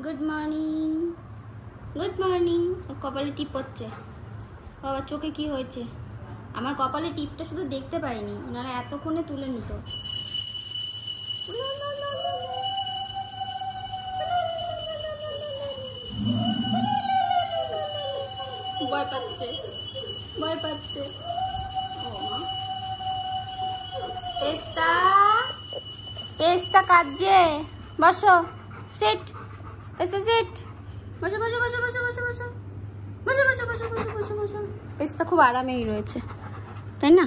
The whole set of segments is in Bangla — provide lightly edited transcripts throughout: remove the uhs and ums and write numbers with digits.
Good morning, good morning. কপালে টিপ হচ্ছে। বাবা চোখে কি হয়েছে? আমার কপালে টিপটা শুধু দেখতে পাইনি, নাহলে এতক্ষণে তুলে নিত। ভয় পাচ্ছে, ভয় পাচ্ছে। ও মা, পেস্তা পেস্তা কাজে। বসো, সিট। পেস্তা সিট। বসো বসো বসো বসো বসো বসো বসো বসো বসো বসো বসো বসো। পেস্তা খুব আরামেই রয়েছে, তাই না?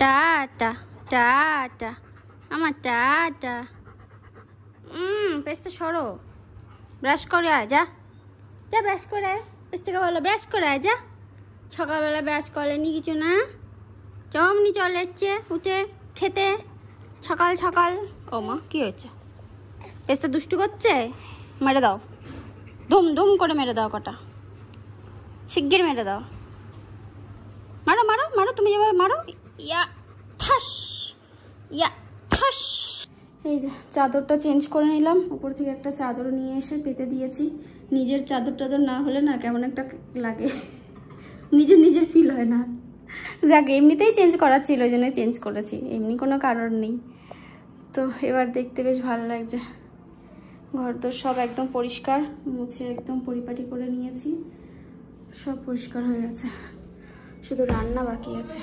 টাটা টাটা আমার টাটা। পেস্তা সরো, ব্রাশ করে আয়, যা যা ব্রাশ করে আয়। পেস্তাকে বলো ব্রাশ করে আয়, যা। সকালবেলা ব্রাশ করেনি কিছু না, চমনি চলে এসছে উঠে খেতে সকাল সকাল। ও মা, কি হয়েছে? পেস্তা দুষ্টু করছে, মেরে দাও, ধুম ধুম করে মেরে দাও, কটা শিগগির মেরে দাও। মারো মারো মারো, তুমি যেভাবে মারো। ইয়া ঠাস, ইয়া ঠাস। এই যে চাদরটা চেঞ্জ করে নিলাম, উপর থেকে একটা চাদর নিয়ে এসে পেতে দিয়েছি। নিজের চাদর টাদর না হলে না কেমন একটা লাগে, নিজের নিজের ফিল হয় না। যাক, এমনিতেই চেঞ্জ করার ছিল, ওই জন্য চেঞ্জ করেছি, এমনি কোনো কারণ নেই। তো এবার দেখতে বেশ ভালো লাগছে। ঘর তো সব একদম পরিষ্কার, মুছে একদম পরিপাটি করে নিয়েছি, সব পরিষ্কার হয়ে গেছে, শুধু রান্না বাকি আছে।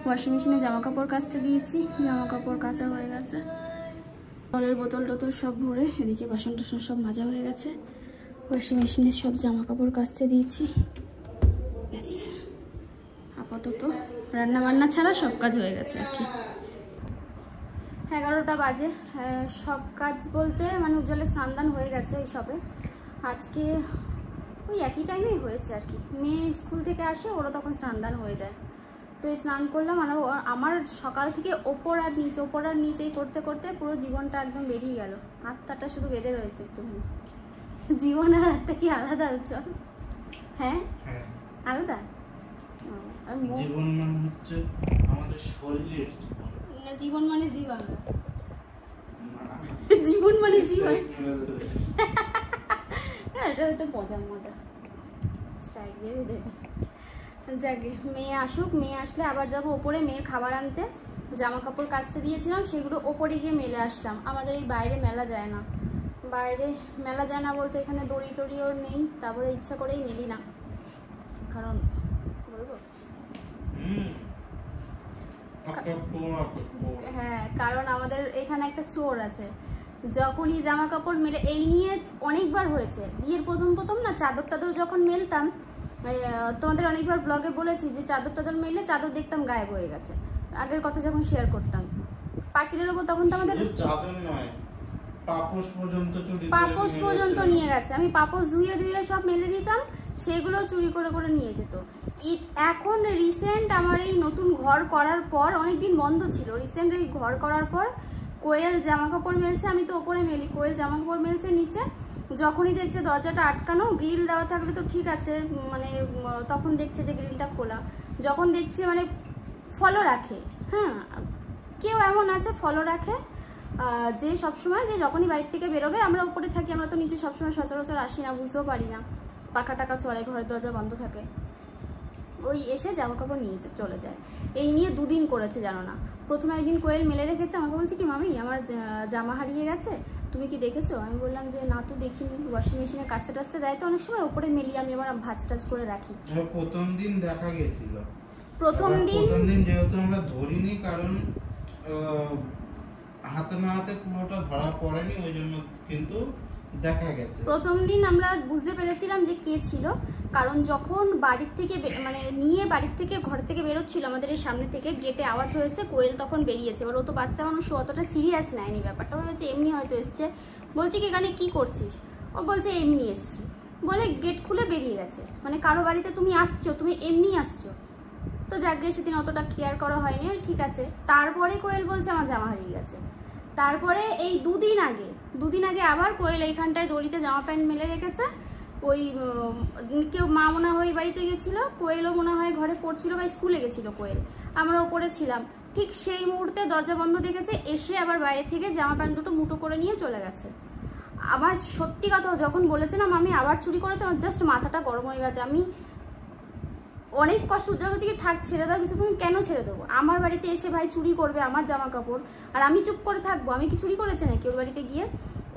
ওয়াশিং মেশিনে জামা কাপড় কাচতে দিয়েছি, জামা কাপড় কাচা হয়ে গেছে। জলের বোতল টোতল সব ভরে, এদিকে বাসন টাসন সব মাজা হয়ে গেছে। ওয়াশিং মেশিনে সব জামা কাপড় কাচতে দিয়েছি। ব্যাস, আপাতত রান্না বান্না ছাড়া সব কাজ হয়ে গেছে আর কি। 11টা বাজে। সব কাজ বলতে মানে উজ্জ্বলের স্নান হয়ে গেছে এই সবে। আজকে ওই একই টাইমেই হয়েছে আর কি। মেয়ে স্কুল থেকে আসে, ওরও তখন স্নান হয়ে যায়। তো এই স্নান করলাম, আর আমার সকাল থেকে ওপর আর নিচেই করতে করতে পুরো জীবনটা একদম বেরিয়ে গেল। হাতটা শুধু বেঁধে রয়েছে একটুখানি। জীবন আর হাতটা কি আলাদা হচ্ছে? হ্যাঁ আলাদা। জীবন মানে হচ্ছে আমাদের শরীরের জীবন মানে জীবন, জীবন মানে জীবন। এটা একটা মজা স্ট্রাইক দেবে। যাকে মেয়ে আসুক, মেয়ে আসলে আবার যাবো ওপরে মেয়ের খাবার আনতে। জামা কাপড় কাচতে দিয়েছিলাম, সেগুলো ওপরে গিয়ে মেলে আসলাম। আমাদের এই বাইরে মেলা যায় না, বলতে এখানে দড়ি টড়িও নেই, তারপরে ইচ্ছা করেই মেলি না। কারণ বলবো, হ্যাঁ, কারণ আমাদের এখানে একটা চোর আছে। যখনই জামা কাপড় মেলে, এই নিয়ে অনেকবার হয়েছে। বিয়ের প্রথম না চাদর টাদর যখন মেলতাম, তোমাদের অনেকবার ব্লগে বলেছি যে চাদর টাদর মেলে চাদর দেখতাম গায়েব হয়ে গেছে। আগের কথা যখন শেয়ার করতাম পাঁচিলের ওপর, তখন তো আমাদের চাদর নয়, পাপোশ পর্যন্ত নিয়ে গেছে। আমি পাপোশ ধুয়ে সব মেলে দিতাম, সেগুলো চুরি করে নিয়ে যেত। এখন রিসেন্ট আমার এই নতুন ঘর করার পর, অনেকদিন বন্ধ ছিল, রিসেন্ট এই ঘর করার পর কোয়েল জামা কাপড় মেলছে। আমি তো ওপরে মেলি, কোয়েল জামা কাপড় মেলছে নিচে। যখনই দেখছে দরজাটা আটকানো, গ্রিল দেওয়া থাকলে তো ঠিক আছে, মানে তখন দেখছে যে গ্রিলটা খোলা। যখন দেখছে মানে ফলো রাখে, হ্যাঁ, কেউ এমন আছে ফলো রাখে যে সবসময়, যে যখনই বাড়ির থেকে বেরোবে, আমরা উপরে থাকি, আমরা তো নিচে সবসময় সচরাচর আসি না, বুঝতেও পারি না, পাখা টাকা চলে, ঘরের দরজা বন্ধ থাকে, ওই এসে জামা কাপড় নিয়ে চলে যায়। এই নিয়ে 2 দিন করেছে, জানো না। প্রথমে একদিন কোয়েল মেলে রেখেছে, আমাকে বলছে কি, মামি আমার জামা হারিয়ে গেছে, তুমি কি দেখেছো? আমি বললাম যে না তো দেখিনি। ওয়াশিং মেশিনে কাচতে টাচতে দেয় তো অনেক সময়, ওপরে মেলি আমি আবার ভাঁজ টাজ করে রাখি। প্রথম দিন দেখা গেছিল, প্রথম দিন যেহেতু আমরা ধরিনি, কারণ হাতে না হাতে পুরোটা ধরা পড়েনি, ওই জন্য কিন্তু দেখা গেছে। প্রথম দিন আমরা বুঝতে পেরেছিলাম যে কে ছিল, কারণ যখন বাড়ির থেকে মানে নিয়ে বাড়ির থেকে ঘর থেকে বেরোচ্ছিল, আমাদের এই সামনে থেকে গেটে আওয়াজ হয়েছে, কোয়েল তখন বেরিয়েছে। এবার ও তো বাচ্চা মানুষ, অতটা সিরিয়াস নেয়নি ব্যাপারটা, ভেবেছে এমনি হয়তো এসছে। বলছি কি এখানে কি করছিস? ও বলছে এমনি এসছি বলে গেট খুলে বেরিয়ে গেছে। মানে কারো বাড়িতে তুমি আসছো, তুমি এমনি আসছো। তো যাকে সেদিন অতটা কেয়ার করা হয়নি, ঠিক আছে। তারপরে কোয়েল বলছে আমার জামা হারিয়ে গেছে। তারপরে এই 2 দিন আগে আবার কোয়েল এইখানটায় দড়িতে জামা প্যান্ট মেলে রেখেছে। ওই কেউ মা মনে হয় ওই বাড়িতে গেছিলো, কোয়েলও মনে হয় ঘরে পড়ছিল বা স্কুলে গেছিলো কোয়েল, আমরা ওপরে ছিলাম। ঠিক সেই মুহূর্তে দরজা বন্ধ দেখেছে, এসে আবার বাইরে থেকে জামা প্যান্ট দুটো মুঠো করে নিয়ে চলে গেছে। আমার সত্যি কথা যখন বলেছিলাম আমি আবার চুরি করেছি, আমার জাস্ট মাথাটা গরম হয়ে গেছে। আমি অনেক কষ্ট উদ্ধার করছি কি থাক ছেড়ে দাও কিছু, কেন ছেড়ে দেবো? আমার বাড়িতে এসে ভাই চুরি করবে আমার জামা কাপড়, আর আমি চুপ করে থাকবো? আমি কি চুরি করেছি নাকি? ওর বাড়িতে গিয়ে,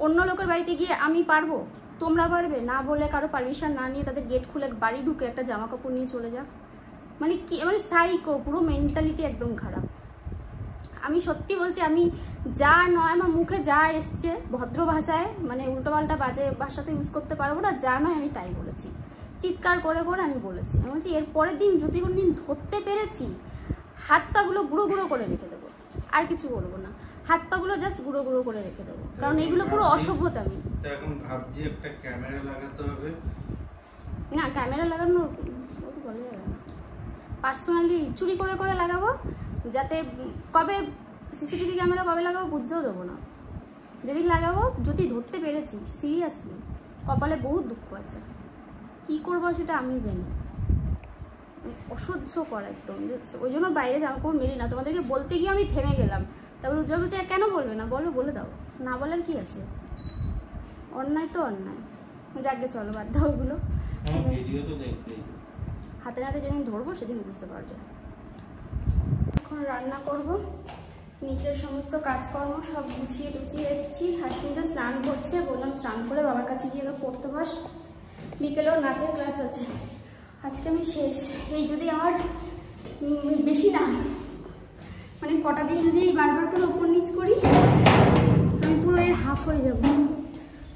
অন্য লোকের বাড়িতে গিয়ে আমি পারবো? তোমরা পারবে না? বলে কারো পারমিশন না নিয়ে তাদের গেট খুলে বাড়ি ঢুকে একটা জামা কাপড় নিয়ে চলে যাক, মানে কি, মানে সাইকো, পুরো মেন্টালিটি একদম খারাপ। আমি সত্যি বলছি, আমি যা নয় আমার মুখে যা এসছে ভদ্র ভাষায়, মানে উল্টোপাল্টা বাজে ভাষা তো ইউজ করতে পারবো না, যা নয় আমি তাই বলেছি, চিৎকার করে করে আমি বলেছি। আমি বলছি এর পরের দিন যদি কোনো দিন ধরতে পেরেছি হাত পাগুলো গুঁড়ো গুঁড়ো করে রেখে দেবো, আর কিছু বলবো না, হাত পাগুলো জাস্ট গুঁড়ো গুঁড়ো করে রেখে দেবো, কারণ এগুলো পুরো অসভ্যতামি। এখন ভাবছি একটা ক্যামেরা লাগাতে হবে। না ক্যামেরা লাগানো বলে যাবে না, পার্সোনালি চুরি করে করে লাগাবো, যাতে কবে সিসিটিভি ক্যামেরা কবে লাগাবো বুঝতেও দেবো না, যেদিন লাগাবো যদি ধরতে পেরেছি সিরিয়াসলি কপালে বহুত দুঃখ আছে, কি করবো সেটা আমি জানি, অসহ্য করা একদম। ওই জন্য বাইরে জামাকাপড় মেলি না, তোমাদেরকে বলতে গিয়ে আমি থেমে গেলাম। তারপর উজ্জ্বল বলছে কেন বলবে না, বলো, বলে দাও, না বলার কি আছে, অন্যায় তো অন্যায়। যাকে চলো বাদ দাও ওগুলো, হাতে হাতে যেদিন ধরবো সেদিন বুঝতে পারবে। এখন রান্না করব, নিচের সমস্ত কাজকর্ম সব গুছিয়ে টুছিয়ে এসেছি। হাসমিদা স্নান করছে, বললাম স্নান করে বাবার কাছে গিয়ে পড়তে বস, বিকেলেও নাচের ক্লাস আছে, আজকে আমি শেষ। এই যদি আমার বেশি না মানে কটা দিন যদি বারবার করে ওপর নিচ করি আমি পুরো এর হাফ হয়ে যাব,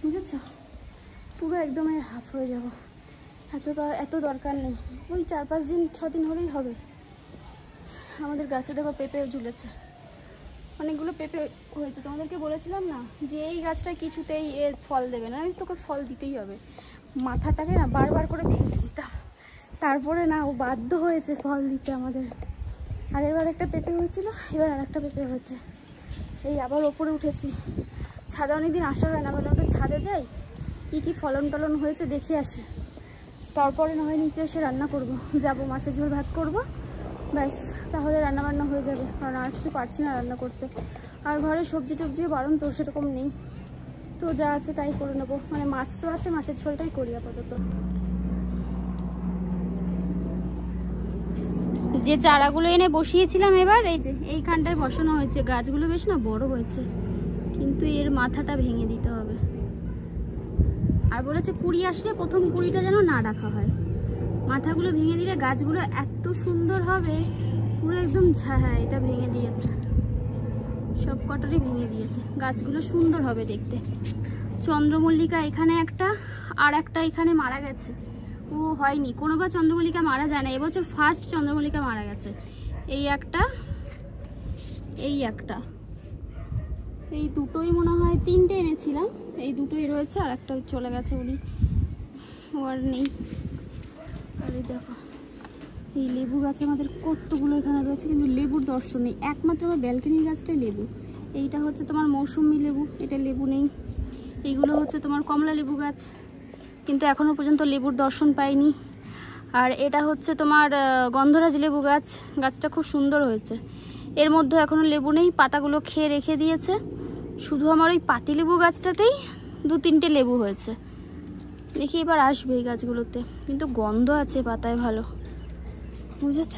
বুঝেছ? পুরো একদম এর হাফ হয়ে যাব, এত দরকার নেই, ওই 4-5 দিন 6 দিন হলেই হবে। আমাদের গাছে দেখো পেঁপে ঝুলেছে, অনেকগুলো পেঁপে হয়েছে, তোমাদেরকে বলেছিলাম না যে এই গাছটা কিছুতেই এর ফল দেবে না, তোকে ফল দিতেই হবে। মাথাটাকে না বারবার করে ভেঙে দিতাম, তারপরে না ও বাধ্য হয়েছে ফল দিতে আমাদের। আগেরবার একটা পেঁপে হয়েছিল, এবার আর একটা পেঁপে হয়েছে, এই আবার ওপরে উঠেছি। ছাদে অনেকদিন আসা হয় না, বলে ওটা ছাদে যাই, কী ফলন টলন হয়েছে দেখে আসি, তারপরে না হয় নিচে এসে রান্না করব, যাব মাছের ঝোল ভাত করব, ব্যাস তাহলে রান্নাবান্না হয়ে যাবে। কারণ আর কিছু পারছি না রান্না করতে, আর ঘরে সবজি টবজিও বারণ তো সেরকম নেই, তো যা আছে তাই করে নেবো, মানে মাছ তো আছে, মাছের ঝোলটাই করি আপাতত। যে চারাগুলো এনে বসিয়েছিলাম এবার এই যে এইখানটায় বসানো হয়েছে, গাছগুলো বেশ না বড় হয়েছে, কিন্তু এর মাথাটা ভেঙে দিতে হবে। আর বলেছে কুড়ি আসলে প্রথম কুড়িটা যেন না রাখা হয়, মাথাগুলো ভেঙে দিলে গাছগুলো এত সুন্দর হবে পুরো একদম। হ্যাঁ এটা ভেঙে দিয়েছে, সব কটারই ভেঙে দিয়েছে, গাছগুলো সুন্দর হবে দেখতে। চন্দ্রমল্লিকা এখানে একটা, আর একটা এখানে মারা গেছে, ও হয়নি, কোনোবার চন্দ্রমল্লিকা মারা যায় না, এবছর ফার্স্ট চন্দ্রমল্লিকা মারা গেছে। এই একটা, এই একটা, এই দুটোই মনে হয়, 3টে এনেছিলাম, এই দুটোই রয়েছে, আর একটা চলে গেছে, উনি ও আর নেই। আরে দেখো এই লেবু গাছ আমাদের কতগুলো এখানে রয়েছে, কিন্তু লেবুর দর্শন নেই, একমাত্র আমার ব্যালকনির গাছটাই লেবু। এইটা হচ্ছে তোমার মৌসুমি লেবু, এটা লেবু নেই। এইগুলো হচ্ছে তোমার কমলা লেবু গাছ, কিন্তু এখনও পর্যন্ত লেবুর দর্শন পাইনি। আর এটা হচ্ছে তোমার গন্ধরাজ লেবু গাছ, গাছটা খুব সুন্দর হয়েছে, এর মধ্যে এখনও লেবু নেই, পাতাগুলো খেয়ে রেখে দিয়েছে। শুধু আমার ওই পাতিলেবু গাছটাতেই 2-3টে লেবু হয়েছে, দেখি এবার আসবে এই গাছগুলোতে, কিন্তু গন্ধ আছে পাতায় ভালো, বুঝেছ?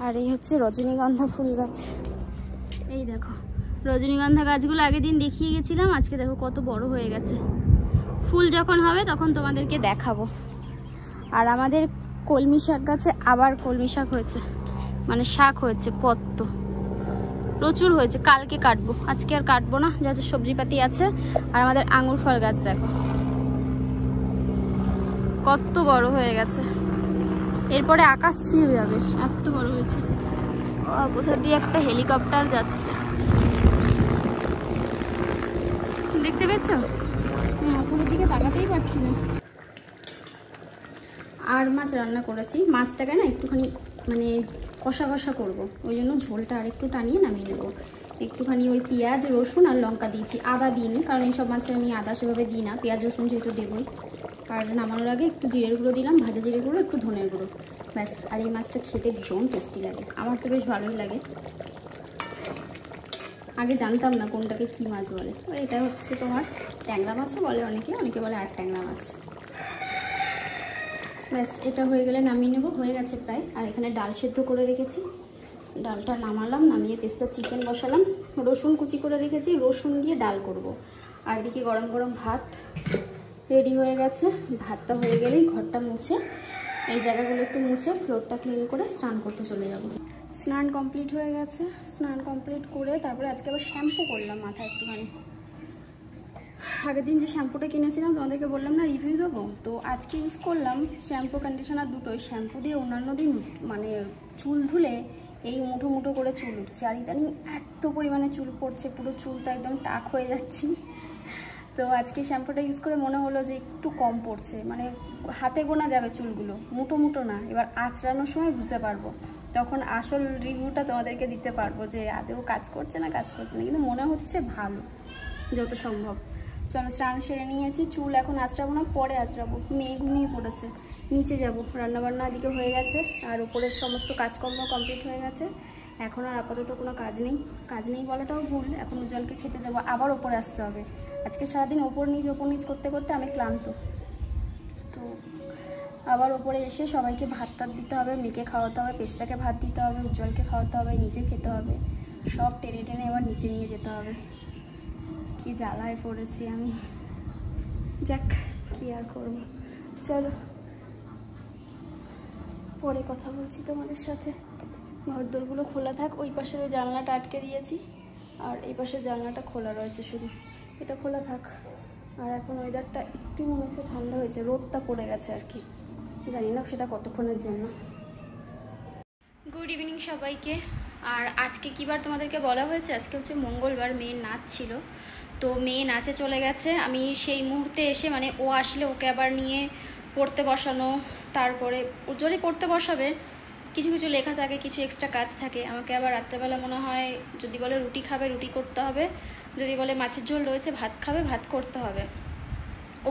আর এই হচ্ছে রজনীগন্ধা ফুল গাছ, এই দেখো রজনীগন্ধা গাছগুলো আগের দিন দেখিয়ে গেছিলাম, আজকে দেখো কত বড় হয়ে গেছে। ফুল যখন হবে তখন তোমাদেরকে দেখাবো। আর আমাদের কলমি শাক গাছে আবার কলমি শাক হয়েছে, মানে শাক হয়েছে কত, প্রচুর হয়েছে, কালকে কাটবো, আজকে আর কাটবো না, যা যা সবজিপাতি আছে। আর আমাদের আঙুর ফল গাছ দেখো কত বড় হয়ে গেছে, এরপরে আকাশ ছুঁয়ে যাবে, এত বড় হয়েছে। কোথা দিয়ে একটা হেলিকপ্টার যাচ্ছে, দেখতে পেয়েছ? উপরের দিকে তাকাতেই পারছি না। আর মাছ রান্না করেছি, মাছটাকে না একটুখানি মানে কষা কষা করবো, ওই জন্য ঝোলটা আর একটু টানিয়ে নামিয়ে নেবো। একটুখানি ওই পেঁয়াজ রসুন আর লঙ্কা দিয়েছি, আদা দিইনি, কারণ এইসব মাছে আমি আদা সেভাবে দিই না, পেঁয়াজ রসুন যেহেতু দেবই। আর নামানোর আগে একটু জিরের গুঁড়ো দিলাম, ভাজা জিরের গুঁড়ো, একটু ধনের গুঁড়ো, ব্যাস। আর এই মাছটা খেতে ভীষণ টেস্টি লাগে, আমার তো বেশ ভালোই লাগে। আগে জানতাম না কোনটাকে কী মাছ বলে। তো এটা হচ্ছে তোমার ট্যাংরা মাছও বলে অনেকে, অনেকে বলে আর ট্যাংরা মাছ। ব্যাস এটা হয়ে গেলে নামিয়ে নেবো, হয়ে গেছে প্রায়। আর এখানে ডাল সেদ্ধ করে রেখেছি, ডালটা নামালাম, নামিয়ে পেস্তা চিকেন বসালাম, রসুন কুচি করে রেখেছি, রসুন দিয়ে ডাল করব। আর এদিকে গরম গরম ভাত রেডি হয়ে গেছে। ভাতটা হয়ে গেলেই ঘরটা মুছে, এই জায়গাগুলো একটু মুছে ফ্লোরটা ক্লিন করে স্নান করতে চলে যাব। স্নান কমপ্লিট হয়ে গেছে, স্নান কমপ্লিট করে তারপরে আজকে আবার শ্যাম্পু করলাম মাথায় একটুখানি। আগের দিন যে শ্যাম্পুটা কিনেছিলাম তোমাদেরকে বললাম না রিভিউ দেবো, তো আজকে ইউজ করলাম শ্যাম্পু কন্ডিশনার দুটোই। শ্যাম্পু দিয়ে অন্যান্য দিন মানে চুল ধুলে এই মুঠো মুঠো করে চুল উঠছে, আর ইদানিং এত পরিমাণে চুল পড়ছে, পুরো চুলটা একদম টাক হয়ে যাচ্ছি। তো আজকে শ্যাম্পুটা ইউজ করে মনে হলো যে একটু কম পড়ছে, মানে হাতে গোনা যাবে চুলগুলো, মুঠো মুঠো না। এবার আঁচড়ানোর সময় বুঝতে পারবো, তখন আসল রিভিউটা তোমাদেরকে দিতে পারবো যে আদৌ কাজ করছে না কিন্তু মনে হচ্ছে ভালো যত সম্ভব। চলো স্নান সেরে নিয়েছি, চুল এখন আঁচড়াবো না, পরে আঁচড়াবো। মেয়ে ঘুমিয়ে পড়েছে, নিচে যাব। রান্নাবান্না দিকে হয়ে গেছে আর উপরের সমস্ত কাজকর্ম কমপ্লিট হয়ে গেছে। এখন আর আপাতত কোনো কাজ নেই বলাটাও ভুল। এখন উজ্জ্বলকে খেতে দেবো, আবার ওপরে আসতে হবে। আজকে সারাদিন ওপর নিচ করতে করতে আমি ক্লান্ত। তো আবার ওপরে এসে সবাইকে ভাত দিতে হবে, মেয়েকে খাওয়াতে হবে, পেস্তাকে ভাত দিতে হবে, উজ্জ্বলকে খাওয়াতে হবে, নিজে খেতে হবে, সব টেনে টেনে এবার নিচে নিয়ে যেতে হবে। কি জ্বালায় পড়েছি আমি, যাক কি আর করবো। চলো পরে কথা বলছি তোমাদের সাথে। ঘরদোরগুলো খোলা থাক, ওই পাশের ওই জানলাটা আটকে দিয়েছি আর এই পাশের জানলাটা খোলা রয়েছে, শুধু এটা খোলা থাক। আর এখন ওয়েদারটা একটু মনে হচ্ছে ঠান্ডা হয়েছে, রোদটা পড়ে গেছে আর কি, জানি না সেটা কতক্ষণের জন্য। গুড ইভিনিং সবাইকে। আর আজকে কী বার তোমাদেরকে বলা হয়েছে, আজকে হচ্ছে মঙ্গলবার, মেয়ের নাচ ছিল। তো মেয়ে নাচে চলে গেছে, আমি সেই মুহূর্তে এসে মানে ও আসলে ওকে আবার নিয়ে পড়তে বসানো, তারপরে উজ্জ্বলই পড়তে বসাবে, কিছু কিছু লেখা থাকে, কিছু এক্সট্রা কাজ থাকে। আমাকে আবার রাত্রেবেলা মনে হয় যদি বলে রুটি খাবে রুটি করতে হবে, যদি বলে মাছের ঝোল রয়েছে ভাত খাবে ভাত করতে হবে।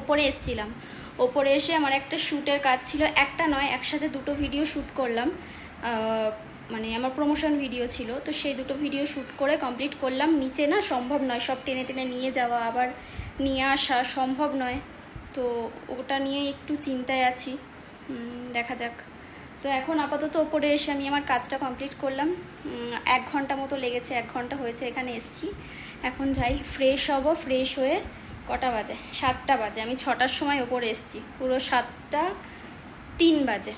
ওপরে এসছিলাম, ওপরে এসে আমার একটা শ্যুটের কাজ ছিল, একটা নয় একসাথে দুটো ভিডিও শ্যুট করলাম, মানে আমার প্রমোশন ভিডিও ছিল। তো সেই দুটো ভিডিও শ্যুট করে কমপ্লিট করলাম। নিচে না সম্ভব নয়, সব টেনে টেনে নিয়ে যাওয়া আবার নিয়ে আসা সম্ভব নয়, তো ওটা নিয়ে একটু চিন্তায় আছি, দেখা যাক। তো এখন আপাতত ওপরে এসে আমি আমার কাজটা কমপ্লিট করলাম। 1 ঘন্টা মতো লেগেছে, 1 ঘন্টা হয়েছে এখানে এসছি। এখন যাই ফ্রেশ হব, ফ্রেশ হয়ে কটা বাজে 7টা বাজে, আমি 6টার সময় ওপরে এসছি, পুরো 7:03 বাজে,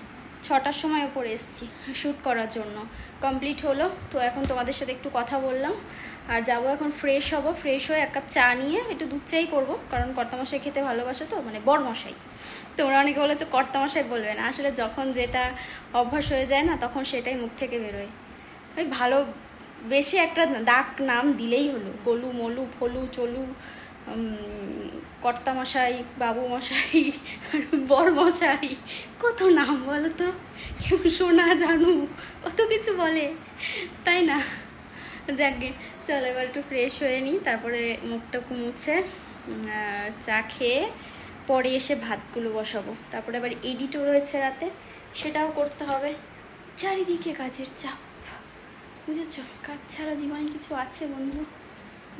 6টার সময় ওপরে এসছি শ্যুট করার জন্য। কমপ্লিট হলো, তো এখন তোমাদের সাথে একটু কথা বললাম আর যাবো এখন ফ্রেশ হব। ফ্রেশ হয়ে 1 কাপ চা নিয়ে, একটু দুধ চাই করবো, কারণ কর্তামশাই খেতে ভালোবাসে, তো মানে বরমশাই, তোমরা অনেকে বলেছো কর্তামশাই বলবে না, আসলে যখন যেটা অভ্যাস হয়ে যায় না তখন সেটাই মুখ থেকে বেরোয়। ওই ভালো বেশি একটা ডাক নাম দিলেই হলো, গোলু মলু ফলু চলু, কর্তামশাই, বাবুমশাই, বরমশাই, কত নাম বলো তো, কেউ সোনা জানু কত কিছু বলে, তাই না? যাকে চলো এবার একটু ফ্রেশ হয়ে নিই, তারপরে মুখটা মুছে চা খেয়ে পরে এসে ভাতগুলো বসাবো। তারপরে আবার এডিটও রয়েছে রাতে, সেটাও করতে হবে। চারিদিকে কাজের চাপ, বুঝেছো? কাজ ছাড়া জীবনে কিছু আছে বন্ধু?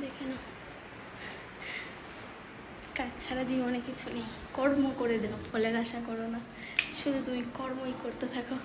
দেখে নাও, কাজ ছাড়া জীবনে কিছু নেই। কর্ম করে যাও, ফলের আশা করো না, শুধু তুমি কর্মই করতে থাকো।